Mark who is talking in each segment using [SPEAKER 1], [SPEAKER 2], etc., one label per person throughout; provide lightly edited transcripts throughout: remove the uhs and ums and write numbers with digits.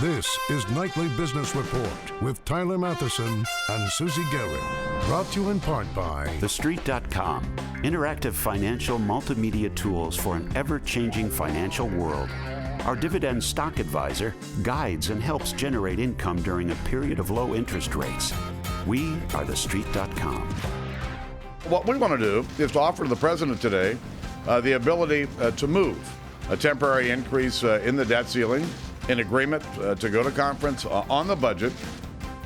[SPEAKER 1] This is Nightly Business Report with Tyler Matheson and Susie Guerin. Brought to you in part by
[SPEAKER 2] TheStreet.com, interactive financial multimedia tools for an ever-changing financial world. Our dividend stock advisor guides and helps generate income during a period of low interest rates. We are TheStreet.com.
[SPEAKER 3] What we want to do is to offer the president today the ability to move a temporary increase in the debt ceiling, in agreement to go to conference on the budget.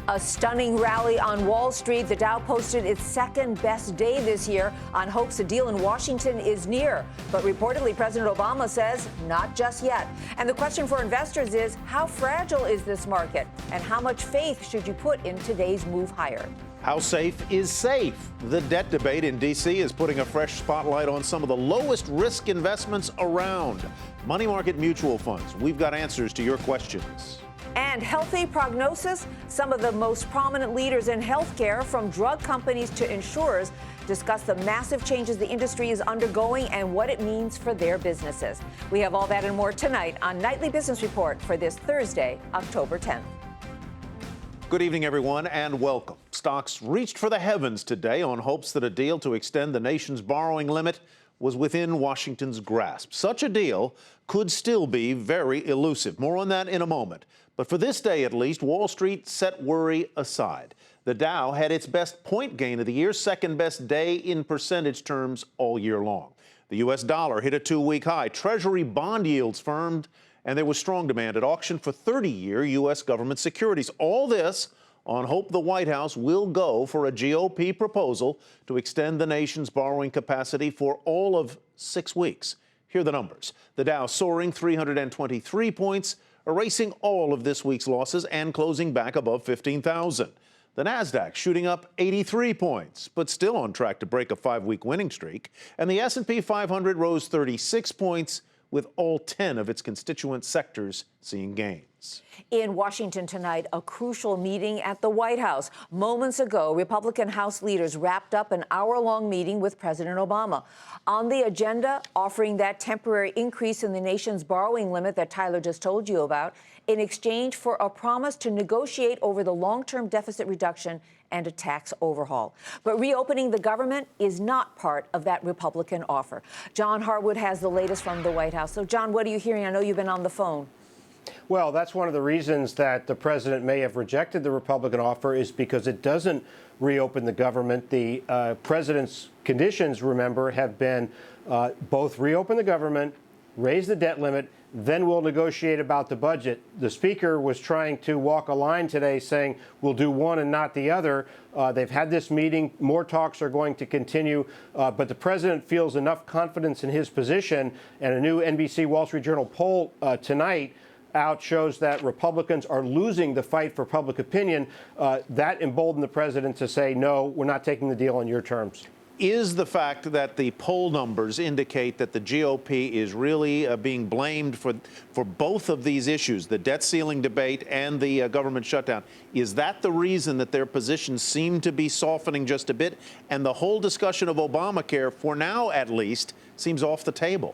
[SPEAKER 4] A stunning rally on Wall Street. The Dow posted its second best day this year on hopes a deal in Washington is near. But reportedly, President Obama says not just yet. And the question for investors is, how fragile is this market? And how much faith should you put in today's move higher?
[SPEAKER 5] How safe is safe? The debt debate in D.C. is putting a fresh spotlight on some of the lowest risk investments around. Money market mutual funds. We've got answers to your questions.
[SPEAKER 4] And healthy prognosis. Some of the most prominent leaders in healthcare, from drug companies to insurers, discuss the massive changes the industry is undergoing and what it means for their businesses. We have all that and more tonight on Nightly Business Report for this Thursday, October 10th.
[SPEAKER 5] Good evening, everyone, and welcome. Stocks reached for the heavens today on hopes that a deal to extend the nation's borrowing limit was within Washington's grasp. Such a deal could still be very elusive. More on that in a moment. But for this day, at least, Wall Street set worry aside. The Dow had its best point gain of the year, second best day in percentage terms all year long. The U.S. dollar hit a two-week high. Treasury bond yields firmed, and there was strong demand at auction for 30-year U.S. government securities. All this on hope the White House will go for a GOP proposal to extend the nation's borrowing capacity for all of 6 weeks. Here are the numbers. The Dow soaring 323 points, erasing all of this week's losses and closing back above 15,000. The Nasdaq shooting up 83 points, but still on track to break a 5-week winning streak. And the S&P 500 rose 36 points, with all 10 of its constituent sectors seeing gains.
[SPEAKER 4] In Washington tonight, a crucial meeting at the White House. Moments ago, Republican House leaders wrapped up an hour-long meeting with President Obama. On the agenda, offering that temporary increase in the nation's borrowing limit that Tyler just told you about, in exchange for a promise to negotiate over the long-term deficit reduction and a tax overhaul. But reopening the government is not part of that Republican offer. John Harwood has the latest from the White House. So, John, what are you hearing? I know you've been on the phone.
[SPEAKER 6] Well, that's one of the reasons that the president may have rejected the Republican offer, is because it doesn't reopen the government. The president's conditions, remember, have been both reopen the government, raise the debt limit, then we'll negotiate about the budget. The speaker was trying to walk a line today saying we'll do one and not the other. They've had this meeting. More talks are going to continue. But the president feels enough confidence in his position. And a new NBC Wall Street Journal poll tonight out shows that Republicans are losing the fight for public opinion. That emboldened the president to say, no, we're not taking the deal on your terms.
[SPEAKER 5] Is the fact that the poll numbers indicate that the GOP is really being blamed for both of these issues, the debt ceiling debate and the government shutdown, is that the reason that their positions seem to be softening just a bit, and the whole discussion of Obamacare, for now at least, seems off the table?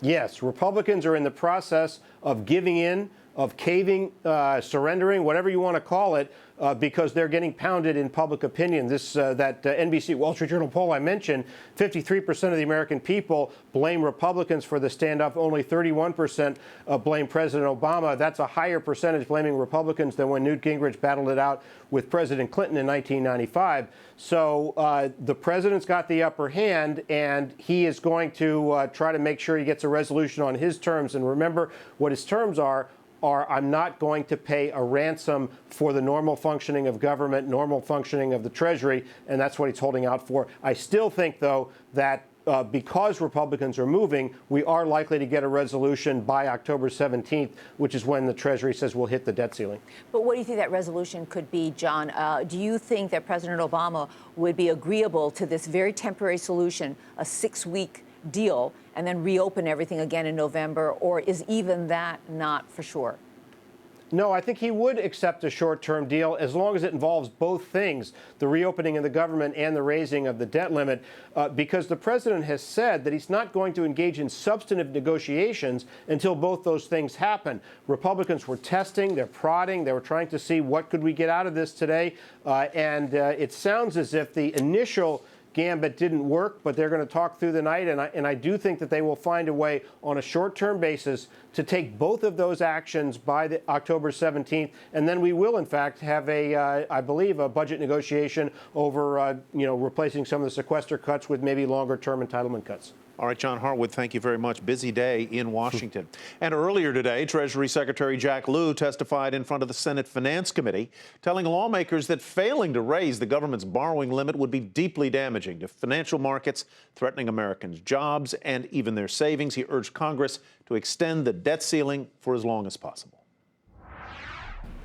[SPEAKER 6] Yes, Republicans are in the process of giving in, of caving, surrendering, whatever you want to call it, because they're getting pounded in public opinion. This that NBC Wall Street Journal poll I mentioned, 53% of the American people blame Republicans for the standoff. Only 31% blame President Obama. That's a higher percentage blaming Republicans than when Newt Gingrich battled it out with President Clinton in 1995. So the president's got the upper hand, and he is going to try to make sure he gets a resolution on his terms. And remember what his terms are I'm not going to pay a ransom for the normal functioning of government, normal functioning of the Treasury, and that's what he's holding out for. I still think, though, that because Republicans are moving, we are likely to get a resolution by October 17th, which is when the Treasury says we'll hit the debt ceiling.
[SPEAKER 4] But what do you think that resolution could be, John? Do you think that President Obama would be agreeable to this very temporary solution, a 6-week deal, and then reopen everything again in November, or is even that not for sure?
[SPEAKER 6] No, I think he would accept a short-term deal as long as it involves both things, the reopening of the government and the raising of the debt limit, because the president has said that he's not going to engage in substantive negotiations until both those things happen. Republicans were testing, they're prodding, they were trying to see what could we get out of this today, and it sounds as if the initial gambit didn't work, but they're going to talk through the night, and I do think that they will find a way on a short-term basis to take both of those actions by the October 17th, and then we will, in fact, have I believe, a budget negotiation over, replacing some of the sequester cuts with maybe longer-term entitlement cuts.
[SPEAKER 5] All right, John Harwood, thank you very much. Busy day in Washington. And earlier today, Treasury Secretary Jack Lew testified in front of the Senate Finance Committee, telling lawmakers that failing to raise the government's borrowing limit would be deeply damaging to financial markets, threatening Americans' jobs and even their savings. He urged Congress to extend the debt ceiling for as long as possible.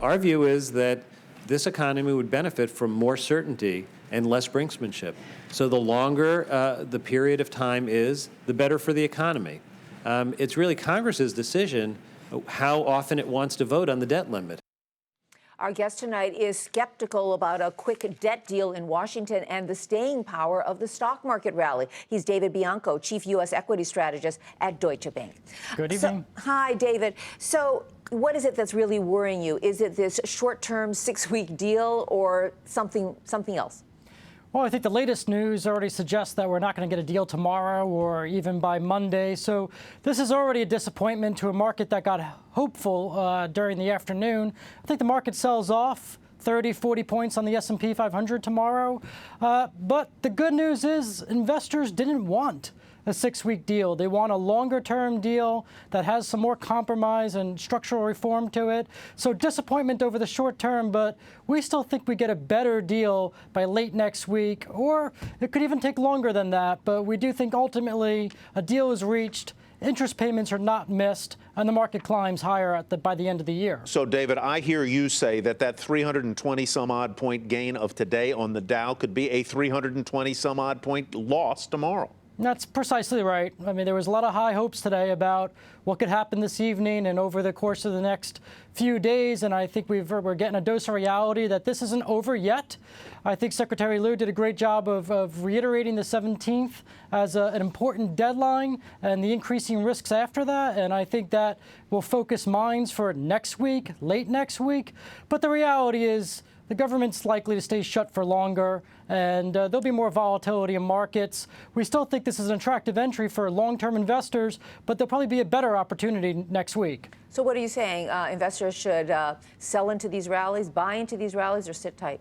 [SPEAKER 7] Our view is that this economy would benefit from more certainty and less brinksmanship. So the longer the period of time is, the better for the economy. It's really Congress's decision how often it wants to vote on the debt limit.
[SPEAKER 4] Our guest tonight is skeptical about a quick debt deal in Washington and the staying power of the stock market rally. He's David Bianco, Chief U.S. Equity Strategist at Deutsche Bank.
[SPEAKER 8] Good evening.
[SPEAKER 4] Hi, David. So what is it that's really worrying you? Is it this short-term 6-week deal or something else?
[SPEAKER 8] Well, I think the latest news already suggests that we're not going to get a deal tomorrow or even by Monday. So this is already a disappointment to a market that got hopeful during the afternoon. I think the market sells off 30, 40 points on the S&P 500 tomorrow. But the good news is investors didn't want a 6-week deal. They want a longer-term deal that has some more compromise and structural reform to it. So disappointment over the short term, but we still think we get a better deal by late next week, or it could even take longer than that. But we do think ultimately a deal is reached, interest payments are not missed, and the market climbs higher by the end of the year.
[SPEAKER 5] So, David, I hear you say that 320-some-odd point gain of today on the Dow could be a 320-some-odd point loss tomorrow.
[SPEAKER 8] That's precisely right. I mean, there was a lot of high hopes today about what could happen this evening and over the course of the next few days, and I think we're getting a dose of reality that this isn't over yet. I think Secretary Lew did a great job of reiterating the 17th as an important deadline and the increasing risks after that, and I think that will focus minds for next week, late next week. But the reality is the government's likely to stay shut for longer, and there'll be more volatility in markets. We still think this is an attractive entry for long-term investors, but there'll probably be a better opportunity next week.
[SPEAKER 4] So what are you saying? Investors should sell into these rallies, buy into these rallies, or sit tight?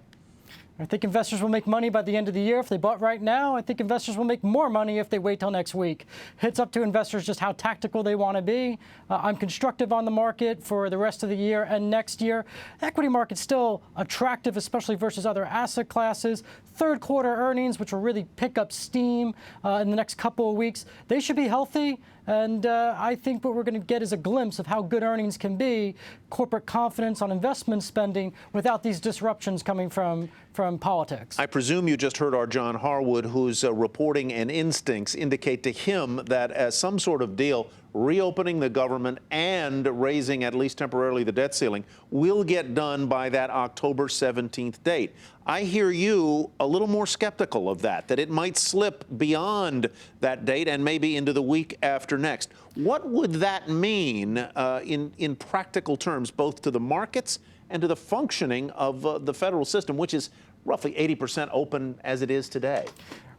[SPEAKER 8] I think investors will make money by the end of the year if they bought right now. I think investors will make more money if they wait till next week. It's up to investors just how tactical they want to be. I'm constructive on the market for the rest of the year and next year. The equity market's still attractive, especially versus other asset classes. Third quarter earnings, which will really pick up steam in the next couple of weeks, they should be healthy. And I think what we're going to get is a glimpse of how good earnings can be, corporate confidence on investment spending without these disruptions coming from politics.
[SPEAKER 5] I presume you just heard our John Harwood, whose reporting and instincts indicate to him that as some sort of deal, reopening the government and raising, at least temporarily, the debt ceiling will get done by that October 17th date. I hear you a little more skeptical of that it might slip beyond that date and maybe into the week after next. What would that mean in practical terms, both to the markets and to the functioning of the federal system, which is roughly 80% open as it is today?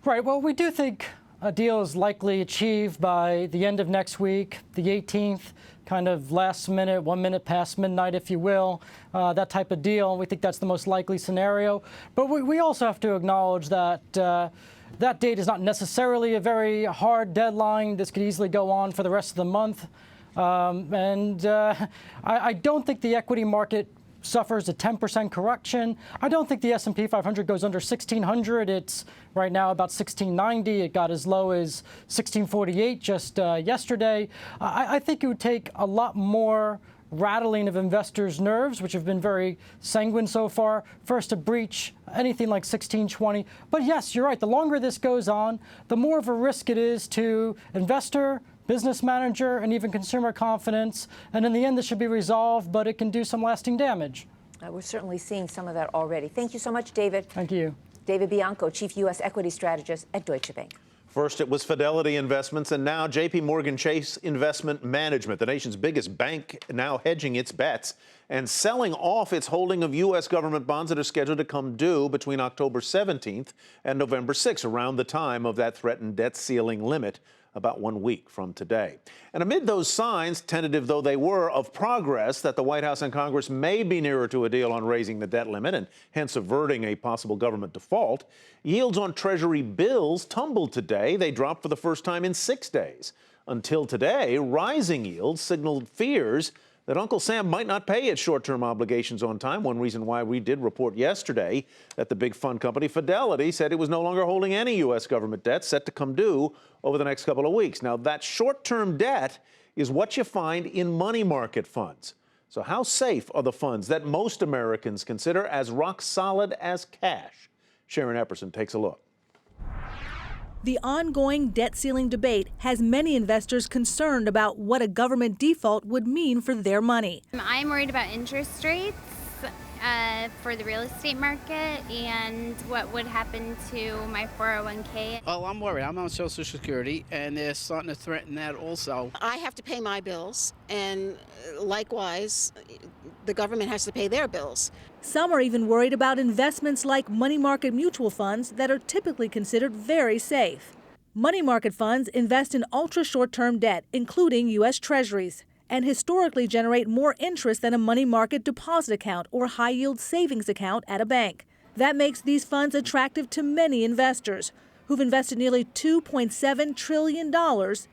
[SPEAKER 8] Right. Well, we do think a deal is likely achieved by the end of next week, the 18th, kind of last minute, 1 minute past midnight, if you will, that type of deal. We think that's the most likely scenario. But we also have to acknowledge that that date is not necessarily a very hard deadline. This could easily go on for the rest of the month. I don't think the equity market suffers a 10% correction. I don't think the S&P 500 goes under 1,600. It's right now about 1,690. It got as low as 1,648 just yesterday. I think it would take a lot more rattling of investors' nerves, which have been very sanguine so far, for us to breach anything like 1620. But yes, you're right. The longer this goes on, the more of a risk it is to investor, business manager, and even consumer confidence. And in the end, this should be resolved, but it can do some lasting damage.
[SPEAKER 4] We're certainly seeing some of that already. Thank you so much, David.
[SPEAKER 8] Thank you.
[SPEAKER 4] David Bianco, Chief U.S. Equity Strategist at Deutsche Bank.
[SPEAKER 5] First, it was Fidelity Investments, and now J.P. Morgan Chase Investment Management, the nation's biggest bank, now hedging its bets and selling off its holding of U.S. government bonds that are scheduled to come due between October 17th and November 6th, around the time of that threatened debt ceiling limit, about 1 week from today. And amid those signs, tentative though they were, of progress that the White House and Congress may be nearer to a deal on raising the debt limit and hence averting a possible government default, yields on Treasury bills tumbled today. They dropped for the first time in 6 days. Until today, rising yields signaled fears that Uncle Sam might not pay its short-term obligations on time. One reason why we did report yesterday that the big fund company Fidelity said it was no longer holding any U.S. government debt set to come due over the next couple of weeks. Now, that short-term debt is what you find in money market funds. So how safe are the funds that most Americans consider as rock solid as cash? Sharon Epperson takes a look.
[SPEAKER 9] The ongoing debt ceiling debate has many investors concerned about what a government default would mean for their money.
[SPEAKER 10] I'm worried about interest rates for the real estate market and what would happen to my 401k.
[SPEAKER 11] Oh, I'm worried. I'm on Social Security, and they're starting to threaten that also.
[SPEAKER 12] I have to pay my bills, and likewise, the government has to pay their bills.
[SPEAKER 9] Some are even worried about investments like money market mutual funds that are typically considered very safe. Money market funds invest in ultra short-term debt, including U.S. Treasuries, and historically generate more interest than a money market deposit account or high-yield savings account at a bank. That makes these funds attractive to many investors, who've invested nearly $2.7 trillion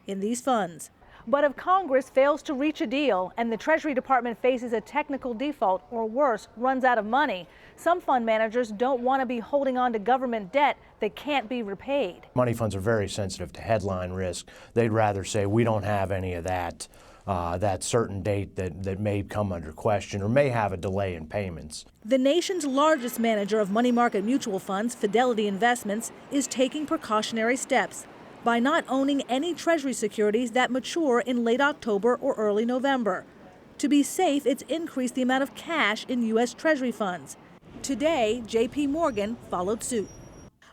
[SPEAKER 9] in these funds. But if Congress fails to reach a deal and the Treasury Department faces a technical default or worse, runs out of money, some fund managers don't want to be holding on to government debt that can't be repaid.
[SPEAKER 6] Money funds are very sensitive to headline risk. They'd rather say we don't have any of that, that certain date that may come under question or may have a delay in payments.
[SPEAKER 9] The nation's largest manager of money market mutual funds, Fidelity Investments, is taking precautionary steps by not owning any Treasury securities that mature in late October or early November. To be safe, it's increased the amount of cash in U.S. Treasury funds. Today, J.P. Morgan followed suit.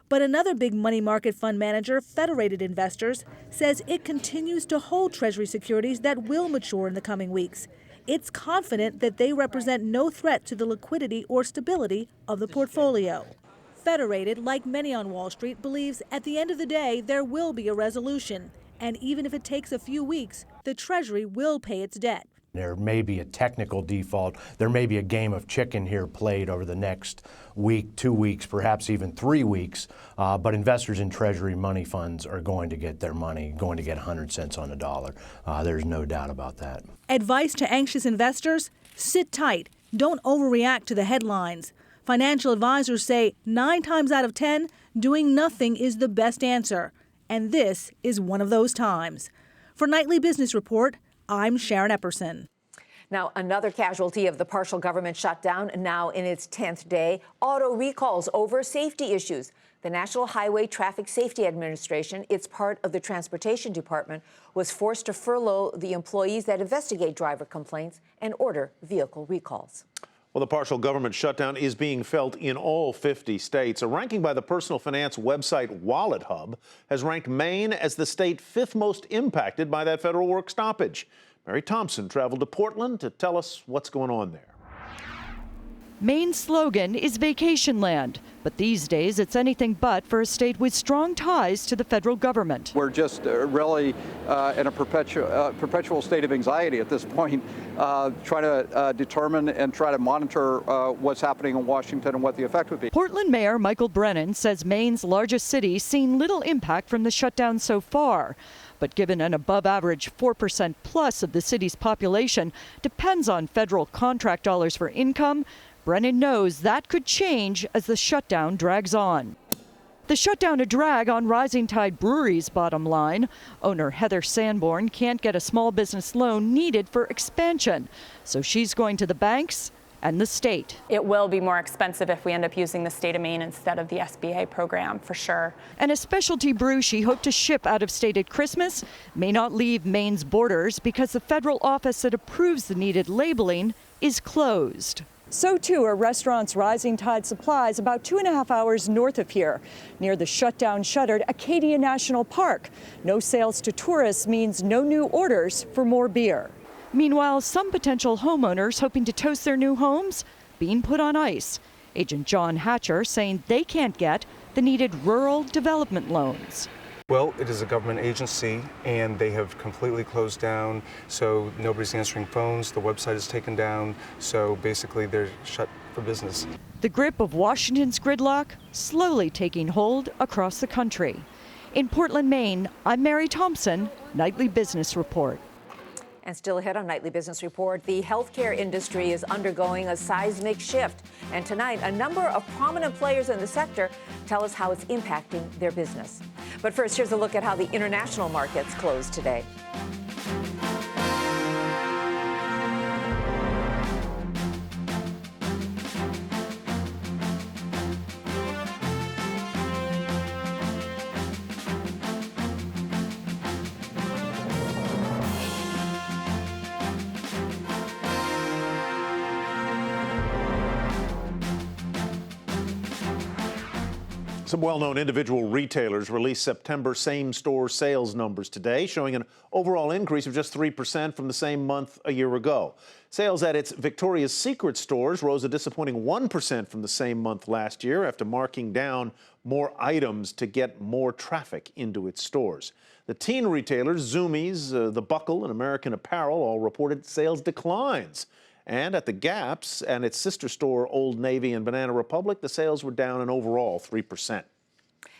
[SPEAKER 9] But another big money market fund manager, Federated Investors, says it continues to hold Treasury securities that will mature in the coming weeks. It's confident that they represent no threat to the liquidity or stability of the portfolio. Federated, like many on Wall Street, believes at the end of the day there will be a resolution. And even if it takes a few weeks, the Treasury will pay its debt.
[SPEAKER 6] There may be a technical default. There may be a game of chicken here played over the next week, 2 weeks, perhaps even 3 weeks. But investors in Treasury money funds are going to get their money, going to get 100 cents on the dollar. There's no doubt about that.
[SPEAKER 9] Advice to anxious investors? Sit tight. Don't overreact to the headlines. Financial advisors say 9 times out of 10, doing nothing is the best answer. And this is one of those times. For Nightly Business Report, I'm Sharon Epperson.
[SPEAKER 4] Now, another casualty of the partial government shutdown, now in its 10th day, auto recalls over safety issues. The National Highway Traffic Safety Administration, it's part of the Transportation Department, was forced to furlough the employees that investigate driver complaints and order vehicle recalls.
[SPEAKER 5] Well, the partial government shutdown is being felt in all 50 states. A ranking by the personal finance website Wallet Hub has ranked Maine as the state 5th most impacted by that federal work stoppage. Mary Thompson traveled to Portland to tell us what's going on there.
[SPEAKER 13] Maine's slogan is Vacation Land, but these days it's anything but for a state with strong ties to the federal government.
[SPEAKER 14] We're just really in a perpetual state of anxiety at this point, trying to determine and try to monitor what's happening in Washington and what the effect would be.
[SPEAKER 13] Portland Mayor Michael Brennan says Maine's largest city seen little impact from the shutdown so far. But given an above-average 4% plus of the city's population depends on federal contract dollars for income, Brennan knows that could change as the shutdown drags on. The shutdown a drag on Rising Tide Brewery's bottom line. Owner Heather Sanborn can't get a small business loan needed for expansion, so she's going to the banks and the state.
[SPEAKER 15] It will be more expensive if we end up using the state of Maine instead of the SBA program, for sure.
[SPEAKER 13] And a specialty brew she hoped to ship out of state at Christmas may not leave Maine's borders because the federal office that approves the needed labeling is closed. So too are restaurants Rising Tide Supplies about 2.5 hours north of here, near the shutdown shuttered Acadia National Park. No sales to tourists means no new orders for more beer. Meanwhile, some potential homeowners hoping to toast their new homes being put on ice. Agent John Hatcher saying they can't get the needed rural development loans.
[SPEAKER 16] Well, it is a government agency, and they have completely closed down, so nobody's answering phones. The website is taken down, so basically they're shut for business.
[SPEAKER 13] The grip of Washington's gridlock slowly taking hold across the country. In Portland, Maine, I'm Mary Thompson, Nightly Business Report.
[SPEAKER 4] And still ahead on Nightly Business Report, the healthcare industry is undergoing a seismic shift. And tonight, a number of prominent players in the sector tell us how it's impacting their business. But first, here's a look at how the international markets closed today.
[SPEAKER 5] Some well-known individual retailers released September same-store sales numbers today, showing an overall increase of just 3% from the same month a year ago. Sales at its Victoria's Secret stores rose a disappointing 1% from the same month last year after marking down more items to get more traffic into its stores. The teen retailers, Zumiez, The Buckle, and American Apparel all reported sales declines. And at the Gap's and its sister store, Old Navy and Banana Republic, the sales were down an overall 3%.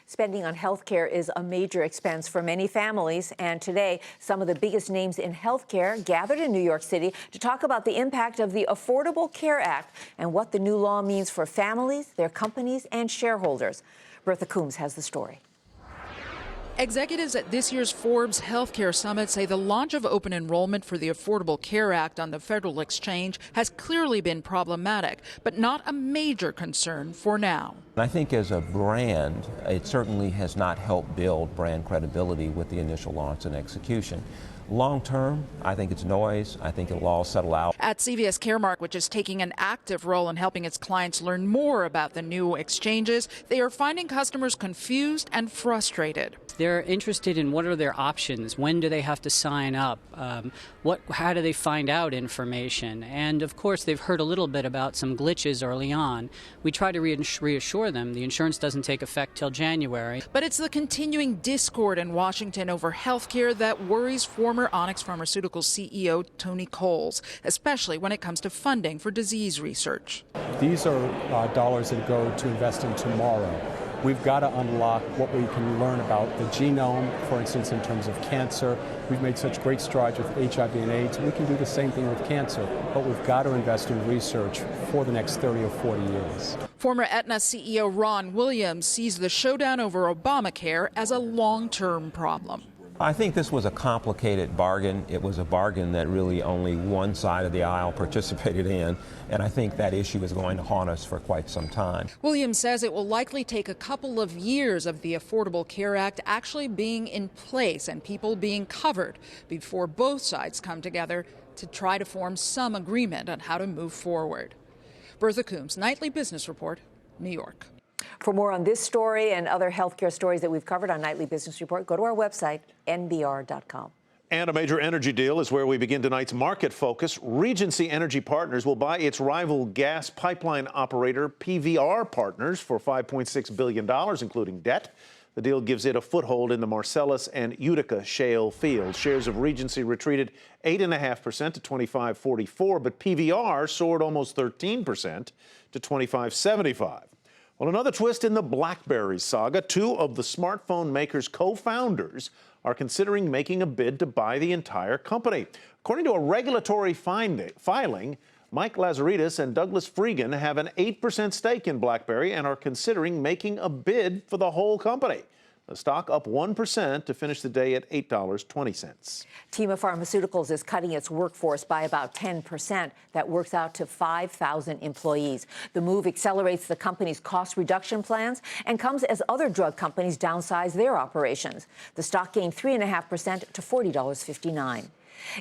[SPEAKER 4] Spending on healthcare is a major expense for many families. And today, some of the biggest names in healthcare gathered in New York City to talk about the impact of the Affordable Care Act and what the new law means for families, their companies, and shareholders. Bertha Coombs has the story.
[SPEAKER 17] Executives at this year's Forbes Healthcare Summit say the launch of open enrollment for the Affordable Care Act on the federal exchange has clearly been problematic, but not a major concern for now.
[SPEAKER 18] I think as a brand, it certainly has not helped build brand credibility with the initial launch and execution. Long term, I think it's noise. I think it'll all settle out.
[SPEAKER 17] At CVS Caremark, which is taking an active role in helping its clients learn more about the new exchanges, they are finding customers confused and frustrated.
[SPEAKER 19] They're interested in what are their options, when do they have to sign up, how do they find out information, and of course they've heard a little bit about some glitches early on. We try to reassure them the insurance doesn't take effect till January.
[SPEAKER 17] But it's the continuing discord in Washington over health care that worries former Onyx Pharmaceuticals CEO Tony Coles, especially when it comes to funding for disease research.
[SPEAKER 20] These are dollars that go to invest in tomorrow. We've got to unlock what we can learn about the genome, for instance, in terms of cancer. We've made such great strides with HIV and AIDS. We can do the same thing with cancer, but we've got to invest in research for the next 30 or 40 years.
[SPEAKER 17] Former Aetna CEO Ron Williams sees the showdown over Obamacare as a long-term problem.
[SPEAKER 18] I think this was a complicated bargain. It was a bargain that really only one side of the aisle participated in, and I think that issue is going to haunt us for quite some time.
[SPEAKER 17] Williams says it will likely take a couple of years of the Affordable Care Act actually being in place and people being covered before both sides come together to try to form some agreement on how to move forward. Bertha Coombs, Nightly Business Report, New York.
[SPEAKER 4] For more on this story and other healthcare stories that we've covered on Nightly Business Report, go to our website, nbr.com.
[SPEAKER 5] And a major energy deal is where we begin tonight's market focus. Regency Energy Partners will buy its rival gas pipeline operator PVR Partners for $5.6 billion, including debt. The deal gives it a foothold in the Marcellus and Utica shale fields. Shares of Regency retreated 8.5% to $25.44, but PVR soared almost 13% to $25.75. Well, another twist in the BlackBerry saga. Two of the smartphone maker's co-founders are considering making a bid to buy the entire company. According to a regulatory filing, Mike Lazaridis and Douglas Freegan have an 8% stake in BlackBerry and are considering making a bid for the whole company. The stock up 1% to finish the day at $8.20.
[SPEAKER 4] Teva Pharmaceuticals is cutting its workforce by about 10%. That works out to 5,000 employees. The move accelerates the company's cost reduction plans and comes as other drug companies downsize their operations. The stock gained 3.5% to $40.59.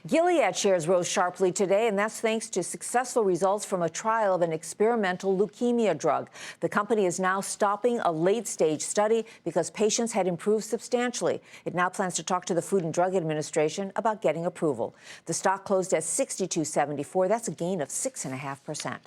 [SPEAKER 4] Gilead shares rose sharply today, and that's thanks to successful results from a trial of an experimental leukemia drug. The company is now stopping a late-stage study because patients had improved substantially. It now plans to talk to the Food and Drug Administration about getting approval. The stock closed at $62.74. That's a gain of 6.5%.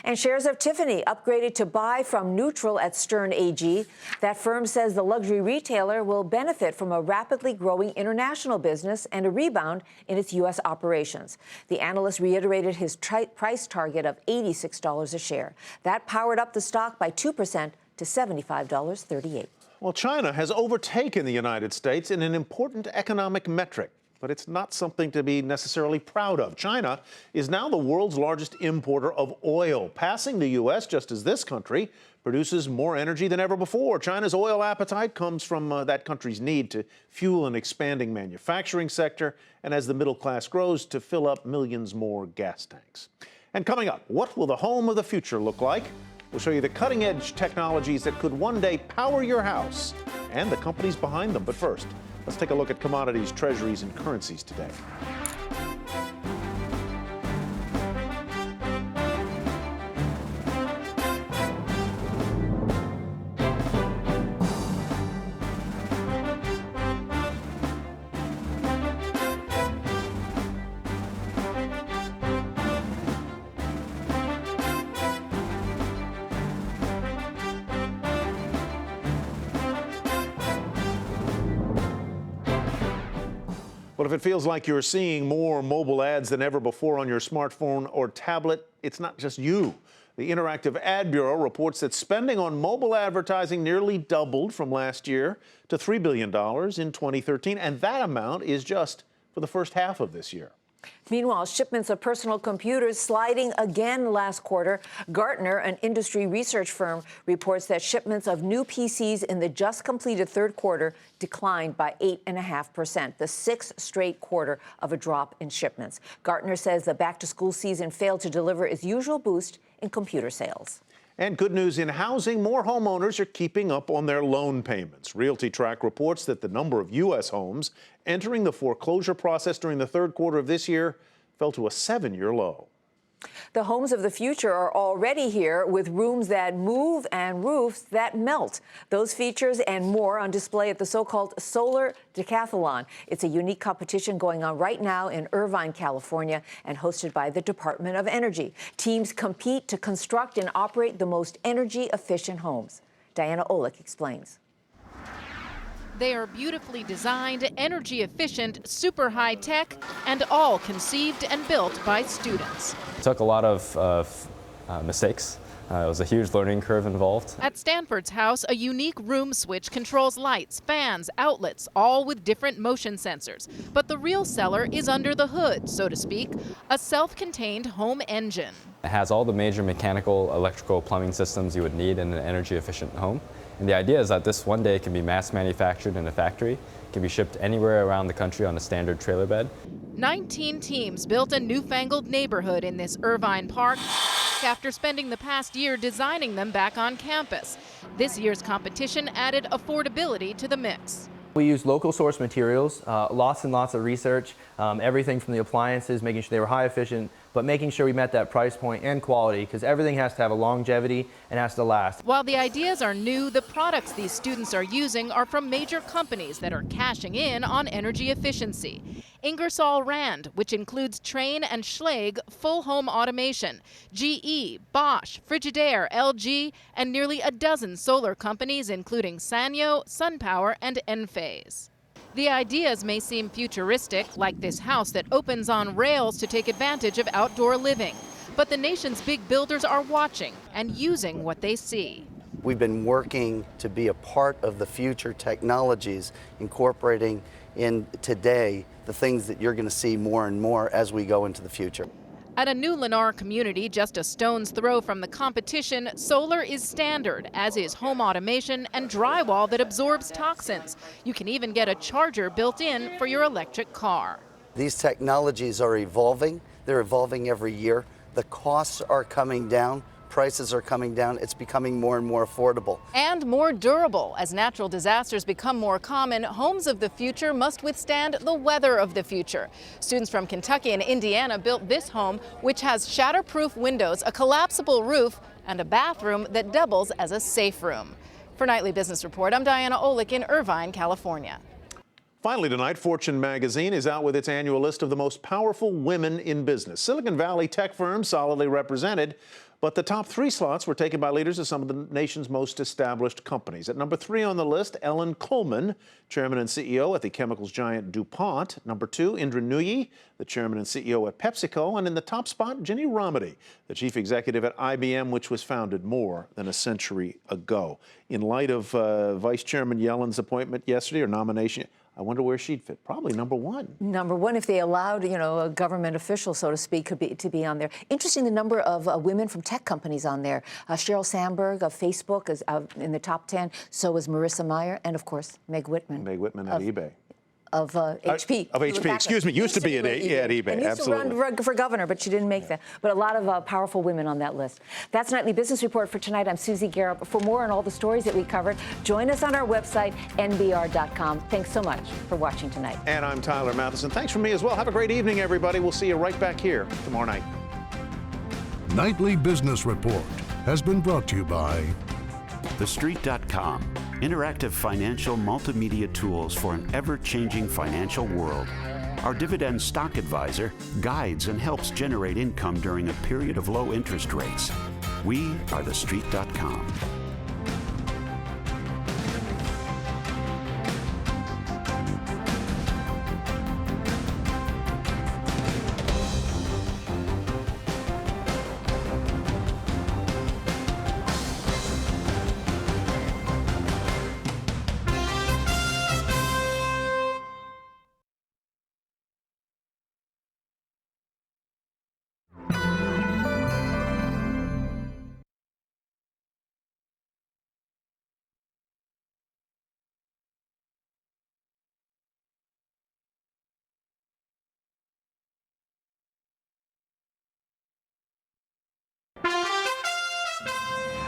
[SPEAKER 4] And shares of Tiffany upgraded to buy from neutral at Stern AG. That firm says the luxury retailer will benefit from a rapidly growing international business and a rebound in its U.S. operations. The analyst reiterated his price target of $86 a share. That powered up the stock by 2% to $75.38.
[SPEAKER 5] Well, China has overtaken the United States in an important economic metric, but it's not something to be necessarily proud of. China is now the world's largest importer of oil, passing the U.S. just as this country produces more energy than ever before. China's oil appetite comes from that country's need to fuel an expanding manufacturing sector, and as the middle class grows, to fill up millions more gas tanks. And coming up, what will the home of the future look like? We'll show you the cutting-edge technologies that could one day power your house and the companies behind them. But first, let's take a look at commodities, treasuries, and currencies today. But if it feels like you're seeing more mobile ads than ever before on your smartphone or tablet, it's not just you. The Interactive Ad Bureau reports that spending on mobile advertising nearly doubled from last year to $3 billion in 2013, and that amount is just for the first half of this year.
[SPEAKER 4] Meanwhile, shipments of personal computers sliding again last quarter. Gartner, an industry research firm, reports that shipments of new PCs in the just completed third quarter declined by 8.5%, the sixth straight quarter of a drop in shipments. Gartner says the back-to-school season failed to deliver its usual boost in computer sales.
[SPEAKER 5] And good news in housing, more homeowners are keeping up on their loan payments. Realty Track reports that the number of U.S. homes entering the foreclosure process during the third quarter of this year fell to a 7-year low.
[SPEAKER 4] The homes of the future are already here, with rooms that move and roofs that melt. Those features and more on display at the so-called Solar Decathlon. It's a unique competition going on right now in Irvine, California, and hosted by the Department of Energy. Teams compete to construct and operate the most energy-efficient homes. Diana Olick explains.
[SPEAKER 21] They are beautifully designed, energy efficient, super high tech, and all conceived and built by students.
[SPEAKER 22] It took a lot of mistakes. It was a huge learning curve involved.
[SPEAKER 21] At Stanford's house, a unique room switch controls lights, fans, outlets, all with different motion sensors. But the real seller is under the hood, so to speak, a self-contained home engine.
[SPEAKER 22] It has all the major mechanical, electrical, plumbing systems you would need in an energy efficient home. And the idea is that this one day can be mass manufactured in a factory, can be shipped anywhere around the country on a standard trailer bed.
[SPEAKER 21] 19 teams built a newfangled neighborhood in this Irvine park after spending the past year designing them back on campus. This year's competition added affordability to the mix.
[SPEAKER 23] We used local source materials, lots and lots of research, everything from the appliances, making sure they were high efficient, but making sure we met that price point and quality, because everything has to have a longevity and has to last.
[SPEAKER 21] While the ideas are new, the products these students are using are from major companies that are cashing in on energy efficiency. Ingersoll Rand, which includes Trane and Schlage full home automation, GE, Bosch, Frigidaire, LG, and nearly a dozen solar companies including Sanyo, SunPower, and Enphase. The ideas may seem futuristic, like this house that opens on rails to take advantage of outdoor living. But the nation's big builders are watching and using what they see.
[SPEAKER 24] We've been working to be a part of the future technologies, incorporating in today the things that you're going to see more and more as we go into the future.
[SPEAKER 21] At a new Lennar community just a stone's throw from the competition, solar is standard, as is home automation and drywall that absorbs toxins. You can even get a charger built in for your electric car.
[SPEAKER 24] These technologies are evolving. They're evolving every year. The costs are coming down. Prices are coming down. It's becoming more and more affordable.
[SPEAKER 21] And more durable. As natural disasters become more common, homes of the future must withstand the weather of the future. Students from Kentucky and Indiana built this home, which has shatterproof windows, a collapsible roof, and a bathroom that doubles as a safe room. For Nightly Business Report, I'm Diana Olick in Irvine, California.
[SPEAKER 5] Finally tonight, Fortune magazine is out with its annual list of the most powerful women in business. Silicon Valley tech firms solidly represented, but the top 3 slots were taken by leaders of some of the nation's most established companies. At number 3 on the list, Ellen Kullman, chairman and CEO at the chemicals giant DuPont. Number 2, Indra Nooyi, the chairman and CEO at PepsiCo. And in the top spot, Ginni Rometty, the chief executive at IBM, which was founded more than a century ago. In light of Vice Chairman Yellen's appointment yesterday, or nomination, I wonder where she'd fit. Probably number 1.
[SPEAKER 4] Number 1, if they allowed, a government official, so to speak, to be on there. Interesting, the number of women from tech companies on there. Sheryl Sandberg of Facebook is in the top 10. So is Marissa Mayer, and of course, Meg Whitman.
[SPEAKER 5] Meg Whitman at eBay.
[SPEAKER 4] Of HP.
[SPEAKER 5] Of HP, excuse me, used to be at eBay,
[SPEAKER 4] and used
[SPEAKER 5] absolutely.
[SPEAKER 4] to run for governor, but she didn't make that. But a lot of powerful women on that list. That's Nightly Business Report for tonight. I'm Susie Garrett. For more on all the stories that we covered, join us on our website, nbr.com. Thanks so much for watching tonight.
[SPEAKER 5] And I'm Tyler Matheson. Thanks from me as well. Have a great evening, everybody. We'll see you right back here tomorrow night.
[SPEAKER 1] Nightly Business Report has been brought to you by
[SPEAKER 2] TheStreet.com. Interactive financial multimedia tools for an ever-changing financial world. Our Dividend Stock Advisor guides and helps generate income during a period of low interest rates. We are TheStreet.com.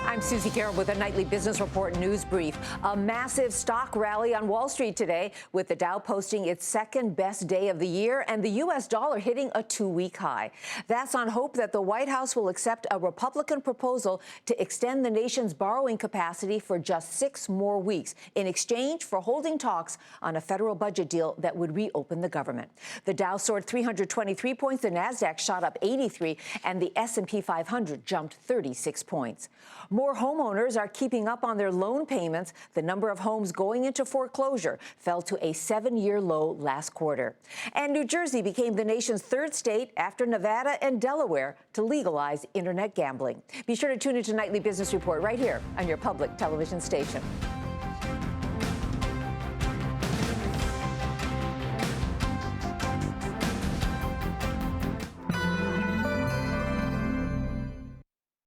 [SPEAKER 4] I'm Susie Garrett with a Nightly Business Report news brief. A massive stock rally on Wall Street today, with the Dow posting its second best day of the year and the U.S. dollar hitting a 2-week high. That's on hope that the White House will accept a Republican proposal to extend the nation's borrowing capacity for just 6 more weeks in exchange for holding talks on a federal budget deal that would reopen the government. The Dow soared 323 points, the Nasdaq shot up 83, and the S&P 500 jumped 36 points. More homeowners are keeping up on their loan payments. The number of homes going into foreclosure fell to a 7-year low last quarter. And New Jersey became the nation's 3rd state after Nevada and Delaware to legalize internet gambling. Be sure to tune into Nightly Business Report right here on your public television station.